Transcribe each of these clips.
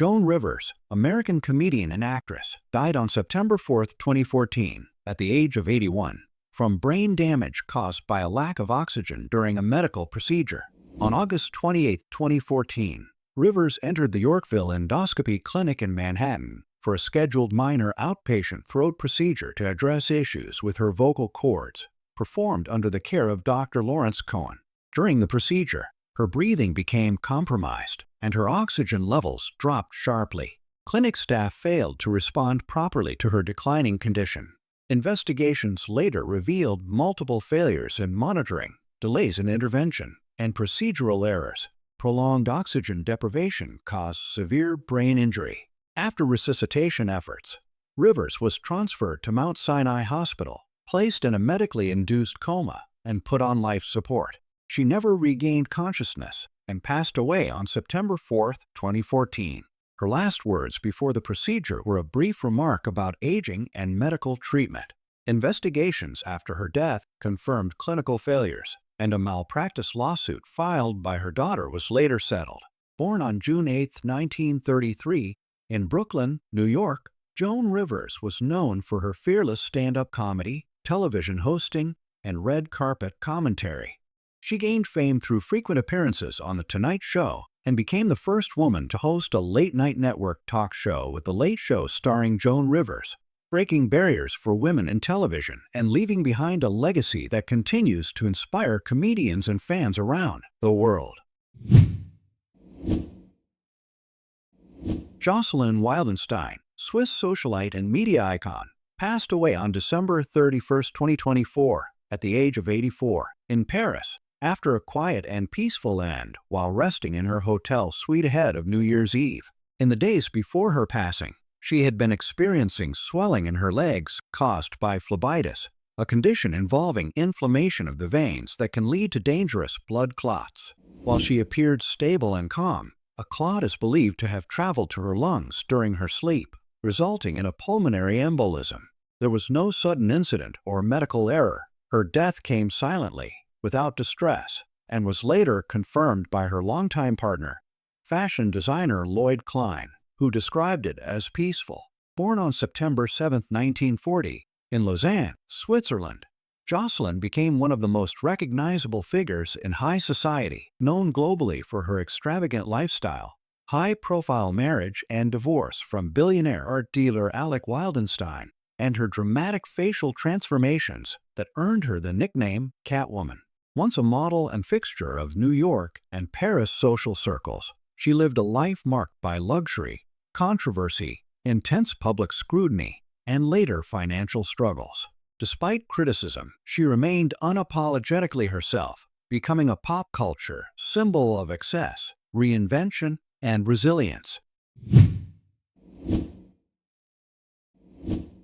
Joan Rivers, American comedian and actress, died on September 4, 2014, at the age of 81, from brain damage caused by a lack of oxygen during a medical procedure. On August 28, 2014, Rivers entered the Yorkville Endoscopy Clinic in Manhattan for a scheduled minor outpatient throat procedure to address issues with her vocal cords, performed under the care of Dr. Lawrence Cohen. During the procedure, her breathing became compromised and her oxygen levels dropped sharply. Clinic staff failed to respond properly to her declining condition. Investigations later revealed multiple failures in monitoring, delays in intervention, and procedural errors. Prolonged oxygen deprivation caused severe brain injury. After resuscitation efforts, Rivers was transferred to Mount Sinai Hospital, placed in a medically induced coma, and put on life support. She never regained consciousness and passed away on September 4, 2014. Her last words before the procedure were a brief remark about aging and medical treatment. Investigations after her death confirmed clinical failures, and a malpractice lawsuit filed by her daughter was later settled. Born on June 8, 1933, in Brooklyn, New York, Joan Rivers was known for her fearless stand-up comedy, television hosting, and red carpet commentary. She gained fame through frequent appearances on The Tonight Show and became the first woman to host a late-night network talk show with The Late Show starring Joan Rivers, breaking barriers for women in television and leaving behind a legacy that continues to inspire comedians and fans around the world. Jocelyn Wildenstein, Swiss socialite and media icon, passed away on December 31, 2024, at the age of 84, in Paris, after a quiet and peaceful end while resting in her hotel suite ahead of New Year's Eve. In the days before her passing, she had been experiencing swelling in her legs caused by phlebitis, a condition involving inflammation of the veins that can lead to dangerous blood clots. While she appeared stable and calm, a clot is believed to have traveled to her lungs during her sleep, resulting in a pulmonary embolism. There was no sudden incident or medical error. Her death came silently, without distress, and was later confirmed by her longtime partner, fashion designer Lloyd Klein, who described it as peaceful. Born on September 7, 1940, in Lausanne, Switzerland, Jocelyn became one of the most recognizable figures in high society, known globally for her extravagant lifestyle, high-profile marriage and divorce from billionaire art dealer Alec Wildenstein, and her dramatic facial transformations that earned her the nickname Catwoman. Once a model and fixture of New York and Paris social circles, she lived a life marked by luxury, controversy, intense public scrutiny, and later financial struggles. Despite criticism, she remained unapologetically herself, becoming a pop culture symbol of excess, reinvention, and resilience.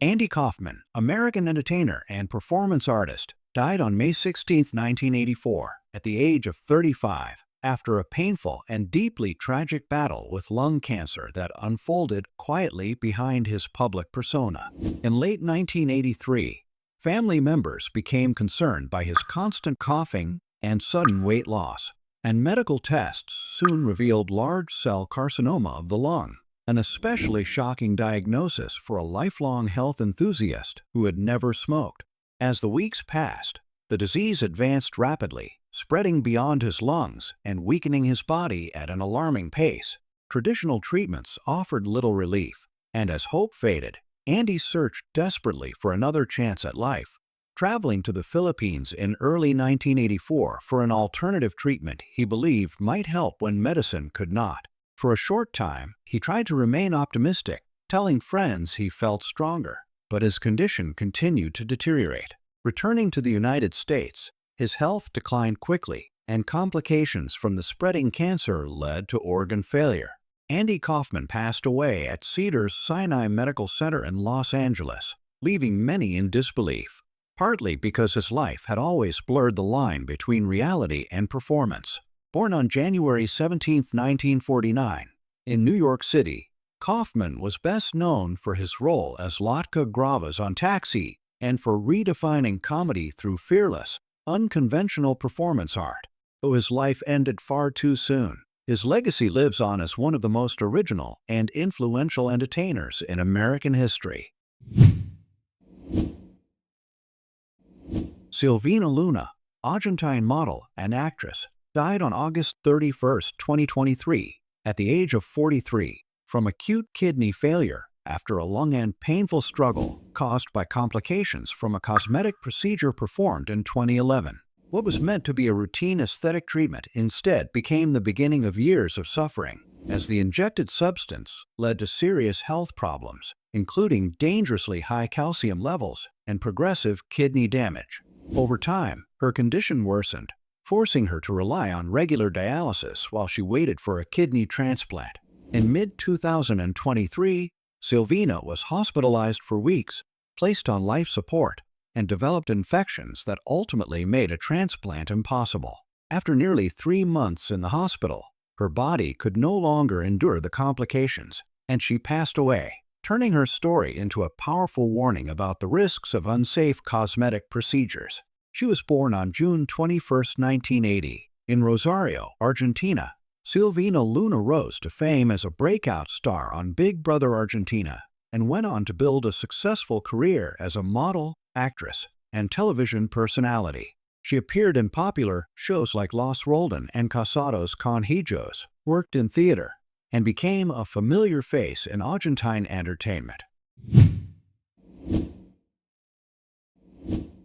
Andy Kaufman, American entertainer and performance artist, died on May 16, 1984, at the age of 35, after a painful and deeply tragic battle with lung cancer that unfolded quietly behind his public persona. In late 1983, family members became concerned by his constant coughing and sudden weight loss, and medical tests soon revealed large cell carcinoma of the lung, an especially shocking diagnosis for a lifelong health enthusiast who had never smoked. As the weeks passed, the disease advanced rapidly, spreading beyond his lungs and weakening his body at an alarming pace. Traditional treatments offered little relief, and as hope faded, Andy searched desperately for another chance at life. Traveling to the Philippines in early 1984 for an alternative treatment he believed might help when medicine could not. For a short time, he tried to remain optimistic, telling friends he felt stronger, but his condition continued to deteriorate. Returning to the United States, his health declined quickly, and complications from the spreading cancer led to organ failure. Andy Kaufman passed away at Cedars-Sinai Medical Center in Los Angeles, leaving many in disbelief, partly because his life had always blurred the line between reality and performance. Born on January 17, 1949, in New York City, Kaufman was best known for his role as Latka Gravas on Taxi and for redefining comedy through fearless, unconventional performance art. Though his life ended far too soon, His legacy lives on as one of the most original and influential entertainers in American history. Silvina Luna, Argentine model and actress, died on August 31, 2023, at the age of 43, from acute kidney failure after a long and painful struggle caused by complications from a cosmetic procedure performed in 2011. What was meant to be a routine aesthetic treatment instead became the beginning of years of suffering, as the injected substance led to serious health problems, including dangerously high calcium levels and progressive kidney damage. Over time, her condition worsened, forcing her to rely on regular dialysis while she waited for a kidney transplant. In mid-2023, Silvina was hospitalized for weeks, placed on life support, and developed infections that ultimately made a transplant impossible. After nearly 3 months in the hospital, her body could no longer endure the complications, and she passed away, turning her story into a powerful warning about the risks of unsafe cosmetic procedures. She was born on June 21, 1980, in Rosario, Argentina. Silvina Luna rose to fame as a breakout star on Big Brother Argentina and went on to build a successful career as a model, actress, and television personality. She appeared in popular shows like Los Roldan and Casados con Hijos, worked in theater, and became a familiar face in Argentine entertainment.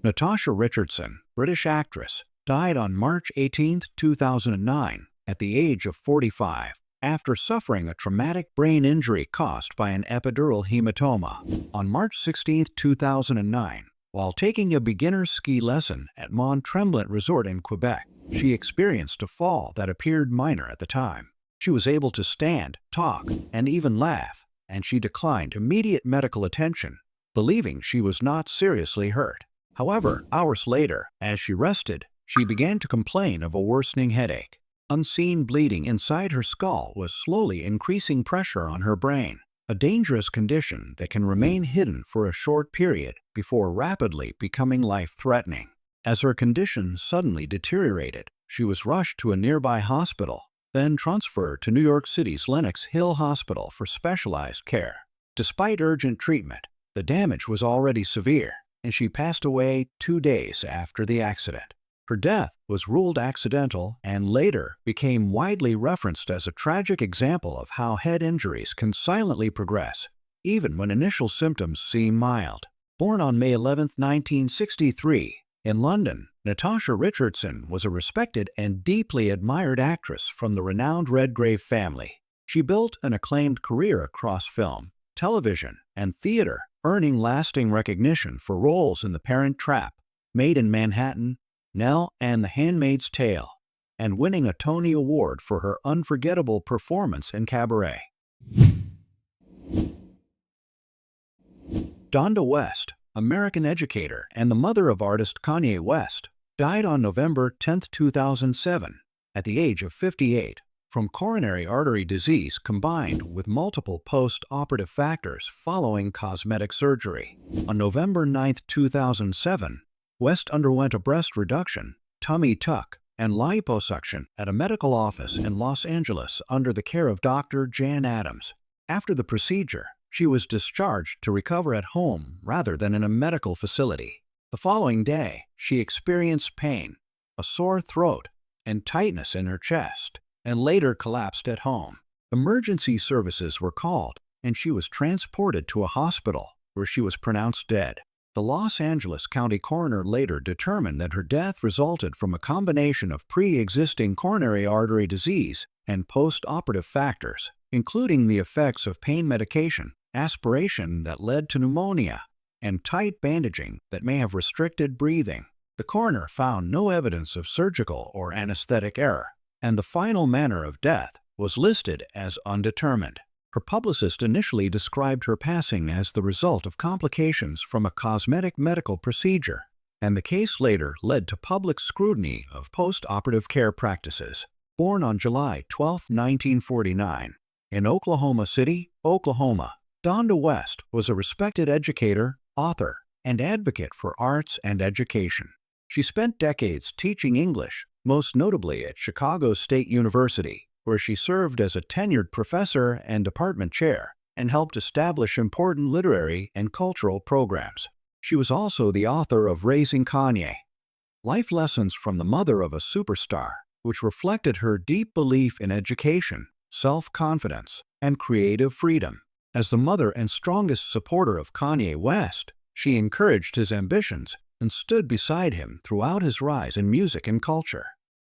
Natasha Richardson, British actress, died on March 18, 2009, at the age of 45, after suffering a traumatic brain injury caused by an epidural hematoma. On March 16, 2009, while taking a beginner's ski lesson at Mont Tremblant Resort in Quebec, she experienced a fall that appeared minor at the time. She was able to stand, talk, and even laugh, and she declined immediate medical attention, believing she was not seriously hurt. However, hours later, as she rested, she began to complain of a worsening headache. Unseen bleeding inside her skull was slowly increasing pressure on her brain, a dangerous condition that can remain hidden for a short period before rapidly becoming life-threatening. As her condition suddenly deteriorated, she was rushed to a nearby hospital, then transferred to New York City's Lenox Hill Hospital for specialized care. Despite urgent treatment, the damage was already severe, and she passed away 2 days after the accident. Her death was ruled accidental and later became widely referenced as a tragic example of how head injuries can silently progress, even when initial symptoms seem mild. Born on May 11, 1963, in London, Natasha Richardson was a respected and deeply admired actress from the renowned Redgrave family. She built an acclaimed career across film, television, and theater, earning lasting recognition for roles in The Parent Trap, Made in Manhattan, Nell, and The Handmaid's Tale, and winning a Tony Award for her unforgettable performance in Cabaret. Donda West, American educator and the mother of artist Kanye West, died on November 10, 2007, at the age of 58, from coronary artery disease combined with multiple post-operative factors following cosmetic surgery. On November 9, 2007, West underwent a breast reduction, tummy tuck, and liposuction at a medical office in Los Angeles under the care of Dr. Jan Adams. After the procedure, she was discharged to recover at home rather than in a medical facility. The following day, she experienced pain, a sore throat, and tightness in her chest, and later collapsed at home. Emergency services were called, and she was transported to a hospital where she was pronounced dead. The Los Angeles County coroner later determined that her death resulted from a combination of pre-existing coronary artery disease and post-operative factors, including the effects of pain medication, aspiration that led to pneumonia, and tight bandaging that may have restricted breathing. The coroner found no evidence of surgical or anesthetic error, and the final manner of death was listed as undetermined. Her publicist initially described her passing as the result of complications from a cosmetic medical procedure, and the case later led to public scrutiny of post-operative care practices. Born on July 12, 1949, in Oklahoma City, Oklahoma, Donda West was a respected educator, author, and advocate for arts and education. She spent decades teaching English, most notably at Chicago State University, where she served as a tenured professor and department chair and helped establish important literary and cultural programs. She was also the author of Raising Kanye, Life Lessons from the Mother of a Superstar, which reflected her deep belief in education, self-confidence, and creative freedom. As the mother and strongest supporter of Kanye West, she encouraged his ambitions and stood beside him throughout his rise in music and culture.